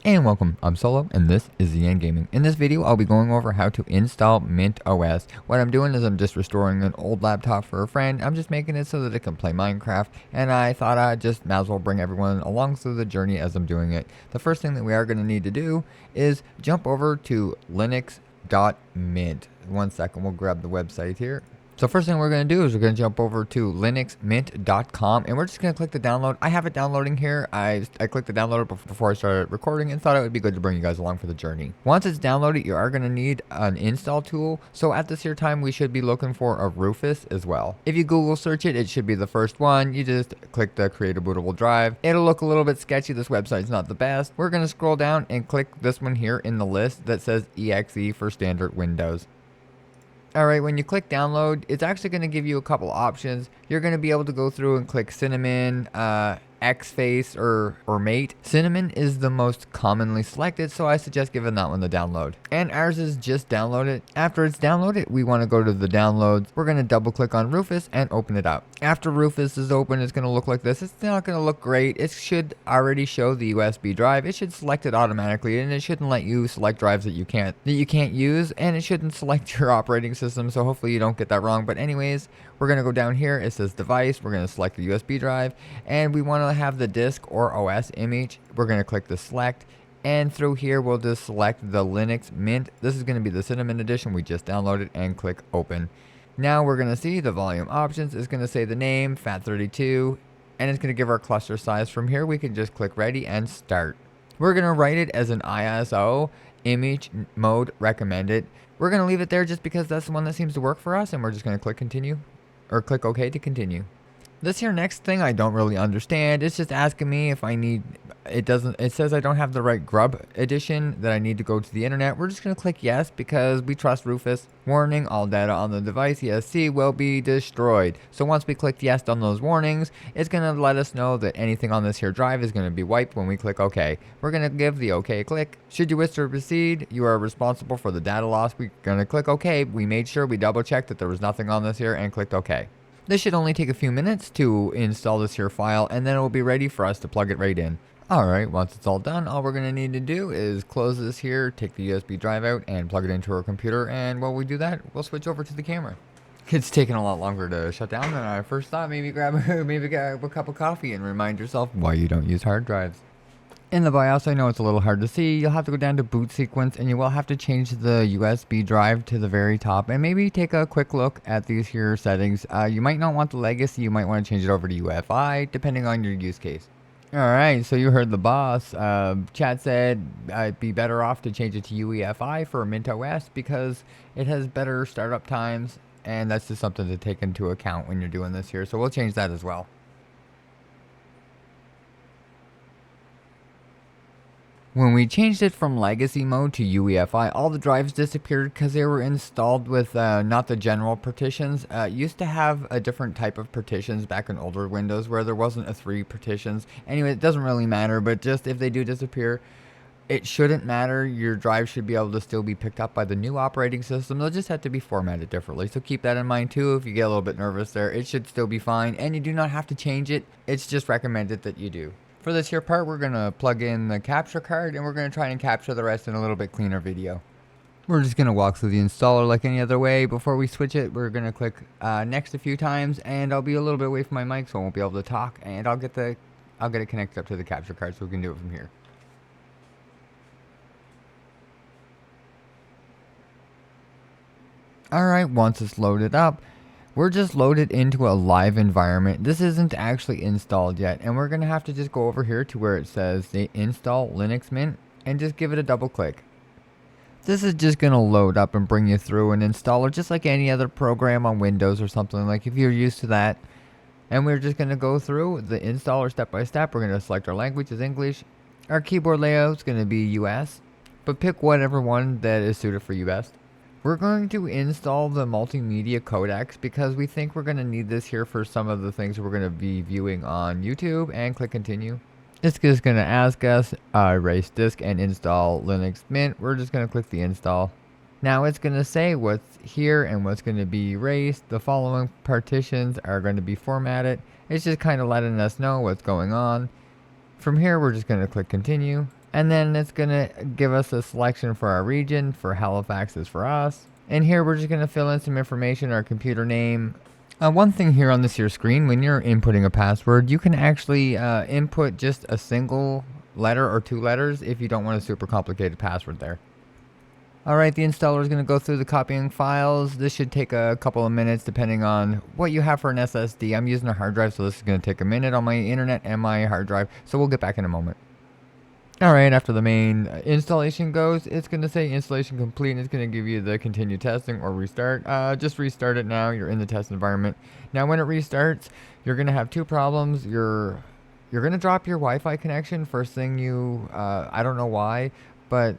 And welcome, I'm Solo, and this is ZN Gaming. In this video, I'll be going over how to install Mint OS. What I'm doing is I'm just restoring an old laptop for a friend. I'm just making it so that it can play Minecraft, and I thought I'd just might as well bring everyone along through the journey as I'm doing it. The first thing that we are going to need to do is jump over to linux.mint. One second, we'll grab the website here. So first thing we're going to do is we're going to jump over to linuxmint.com and we're just going to click the download. I have it downloading here. I clicked the download before I started recording and thought it would be good to bring you guys along for the journey. Once it's downloaded, you are going to need an install tool. So at this here time, we should be looking for a Rufus as well. If you Google search it, it should be the first one. You just click the create a bootable drive. It'll look a little bit sketchy. This website's not the best. We're going to scroll down and click this one here in the list that says EXE for standard Windows. Alright, when you click download, it's actually going to give you a couple options. You're going to be able to go through and click Cinnamon, Xface, or Mate. Cinnamon is the most commonly selected, so I suggest giving that one the download. And ours is just downloaded. After it's downloaded, we want to go to the downloads. We're going to double click on Rufus and open it up. After Rufus is open, it's going to look like this. It's not going to look great. It should already show the USB drive. It should select it automatically, and it shouldn't let you select drives that you can't use, and it shouldn't select your operating system, so hopefully you don't get that wrong. But anyways, we're going to go down here. It says device. We're going to select the USB drive, and we want to have the disk or OS image. We're going to click the select, and through here we'll just select the Linux Mint. This is going to be the Cinnamon edition we just downloaded, and click open. Now we're going to see the volume options. It's going to say the name, FAT32, and it's going to give our cluster size. From here we can just click ready and start. We're going to write it as an ISO image mode recommended. We're going to leave it there just because that's the one that seems to work for us, and we're just going to click continue, or click OK to continue. This here next thing I don't really understand. It's just asking me if I need, it says I don't have the right Grub edition, that I need to go to the internet. We're just going to click yes because we trust Rufus. Warning, all data on the device ESC will be destroyed. So once we click yes on those warnings, it's going to let us know that anything on this here drive is going to be wiped when we click OK. We're going to give the OK click. Should you wish to proceed, you are responsible for the data loss. We're going to click OK. We made sure we double checked that there was nothing on this here and clicked OK. This should only take a few minutes to install this here file, and then it will be ready for us to plug it right in. Alright, once it's all done, all we're going to need to do is close this here, take the USB drive out, and plug it into our computer, and while we do that, we'll switch over to the camera. It's taking a lot longer to shut down than I first thought. Maybe grab a cup of coffee and remind yourself why you don't use hard drives. In the BIOS, I know it's a little hard to see. You'll have to go down to boot sequence, and you will have to change the USB drive to the very top, and maybe take a quick look at these here settings. You might not want the legacy. You might want to change it over to UEFI, depending on your use case. Alright, so you heard the boss. Chat said I'd be better off to change it to UEFI for Mint OS because it has better startup times, and that's just something to take into account when you're doing this here. So we'll change that as well. When we changed it from legacy mode to UEFI, all the drives disappeared because they were installed with not the general partitions. Used to have a different type of partitions back in older Windows where there wasn't a 3 partitions. Anyway, it doesn't really matter, but just if they do disappear, it shouldn't matter. Your drive should be able to still be picked up by the new operating system. They'll just have to be formatted differently. So keep that in mind too. If you get a little bit nervous there, it should still be fine, and you do not have to change it. It's just recommended that you do. For this here part, we're going to plug in the capture card, and we're going to try and capture the rest in a little bit cleaner video. We're just going to walk through the installer like any other way. Before we switch it, we're going to click next a few times, and I'll be a little bit away from my mic so I won't be able to talk, and I'll get it connected up to the capture card so we can do it from here. Alright, once it's loaded up, we're just loaded into a live environment. This isn't actually installed yet, and we're going to have to just go over here to where it says the install Linux Mint and just give it a double click. This is just going to load up and bring you through an installer just like any other program on Windows or something, like if you're used to that. And we're just going to go through the installer step by step. We're going to select our language as English. Our keyboard layout is going to be US, but pick whatever one that is suited for you best. We're going to install the multimedia codecs because we think we're going to need this here for some of the things we're going to be viewing on YouTube, and click continue. It's just going to ask us erase disk and install Linux Mint. We're just going to click the install. Now it's going to say what's here and what's going to be erased. The following partitions are going to be formatted. It's just kind of letting us know what's going on. From here, we're just going to click continue. And then it's going to give us a selection for our region. For Halifax is for us. And here we're just going to fill in some information, our computer name. One thing here on this here screen, when you're inputting a password, you can actually input just a single letter or 2 letters if you don't want a super complicated password there. Alright, the installer is going to go through the copying files. This should take a couple of minutes depending on what you have for an SSD. I'm using a hard drive, so this is going to take a minute on my internet and my hard drive. So we'll get back in a moment. Alright, after the main installation goes, it's going to say installation complete, and it's going to give you the continue testing or restart. Just restart it now. You're in the test environment. Now when it restarts, you're going to have 2 problems. You're going to drop your Wi-Fi connection. First thing I don't know why, but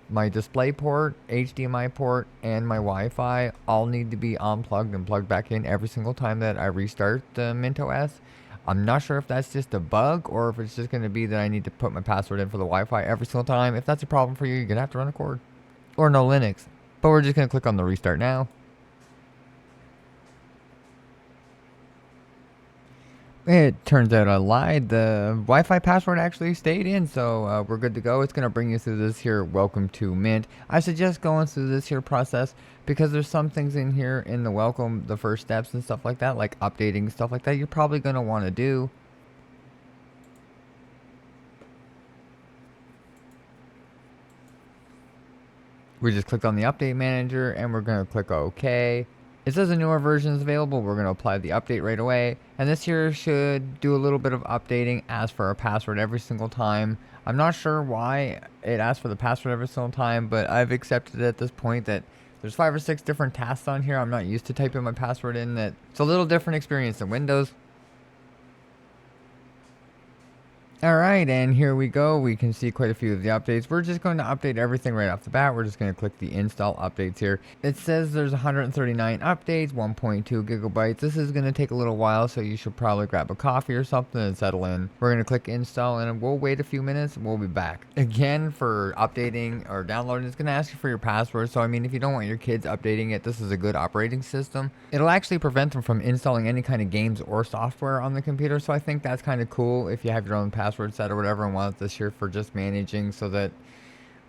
my display port, HDMI port, and my Wi-Fi all need to be unplugged and plugged back in every single time that I restart the MintOS. I'm not sure if that's just a bug or if it's just going to be that I need to put my password in for the Wi-Fi every single time. If that's a problem for you, you're going to have to run a cord. Or no Linux. But we're just going to click on the restart now. It turns out I lied. The Wi-Fi password actually stayed in, so we're good to go. It's going to bring you through this here welcome to Mint. I suggest going through this here process because there's some things in here in the welcome, the first steps and stuff like that, like updating stuff like that, you're probably going to want to do. We just clicked on the update manager and we're going to click OK. It says a newer version is available. We're going to apply the update right away. And this here should do a little bit of updating, ask for our password every single time. I'm not sure why it asks for the password every single time, but I've accepted at this point that there's 5 or 6 different tasks on here. I'm not used to typing my password in. That it's a little different experience than Windows. Alright, and here we go. We can see quite a few of the updates. We're just going to update everything right off the bat. We're just going to click the install updates here. It says there's 139 updates, 1.2 gigabytes. This is going to take a little while, so you should probably grab a coffee or something and settle in. We're going to click install, and we'll wait a few minutes, and we'll be back. Again, for updating or downloading, it's going to ask you for your password. So, I mean, if you don't want your kids updating it, this is a good operating system. It'll actually prevent them from installing any kind of games or software on the computer, so I think that's kind of cool if you have your own password set or whatever and want this here for just managing, so that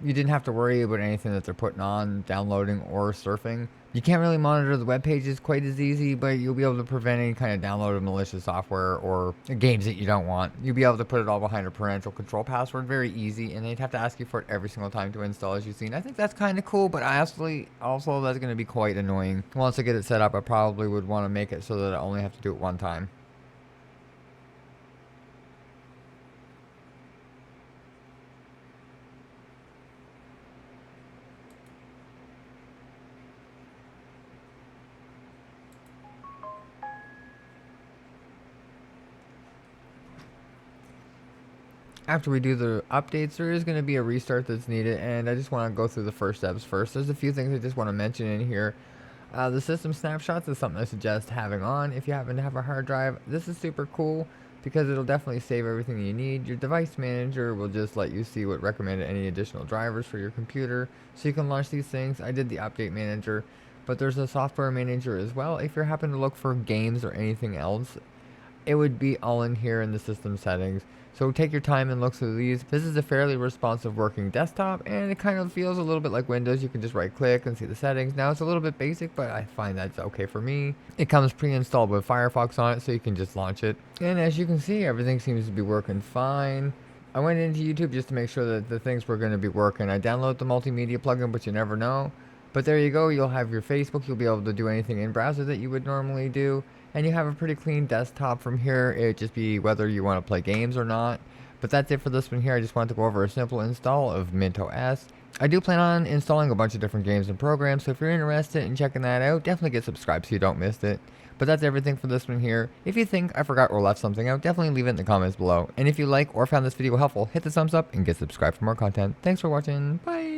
you didn't have to worry about anything that they're putting on, downloading, or surfing. You can't really monitor the web pages quite as easy, but you'll be able to prevent any kind of download of malicious software or games that you don't want. You'll be able to put it all behind a parental control password, very easy, and they'd have to ask you for it every single time to install, as you've seen. I think that's kind of cool, but I also that's going to be quite annoying. Once I get it set up, I probably would want to make it so that I only have to do it one time. After we do the updates, there is going to be a restart that's needed, and I just want to go through the first steps first. There's a few things I just want to mention in here. The system snapshots is something I suggest having on if you happen to have a hard drive. This is super cool because it'll definitely save everything you need. Your device manager will just let you see what recommended any additional drivers for your computer, so you can launch these things. I did the update manager, but there's a software manager as well. If you're happen to look for games or anything else, it would be all in here in the system settings. So take your time and look through these. This is a fairly responsive working desktop, and it kind of feels a little bit like Windows. You can just right click and see the settings. Now it's a little bit basic, but I find that's okay for me. It comes pre-installed with Firefox on it, so you can just launch it. And as you can see, everything seems to be working fine. I went into YouTube just to make sure that the things were going to be working. I downloaded the multimedia plugin, but you never know. But there you go. You'll have your Facebook. You'll be able to do anything in browser that you would normally do. And you have a pretty clean desktop from here. It'd just be whether you want to play games or not. But that's it for this one here. I just wanted to go over a simple install of MintOS. I do plan on installing a bunch of different games and programs, so if you're interested in checking that out, definitely get subscribed so you don't miss it. But that's everything for this one here. If you think I forgot or left something out, definitely leave it in the comments below. And if you like or found this video helpful, hit the thumbs up and get subscribed for more content. Thanks for watching. Bye!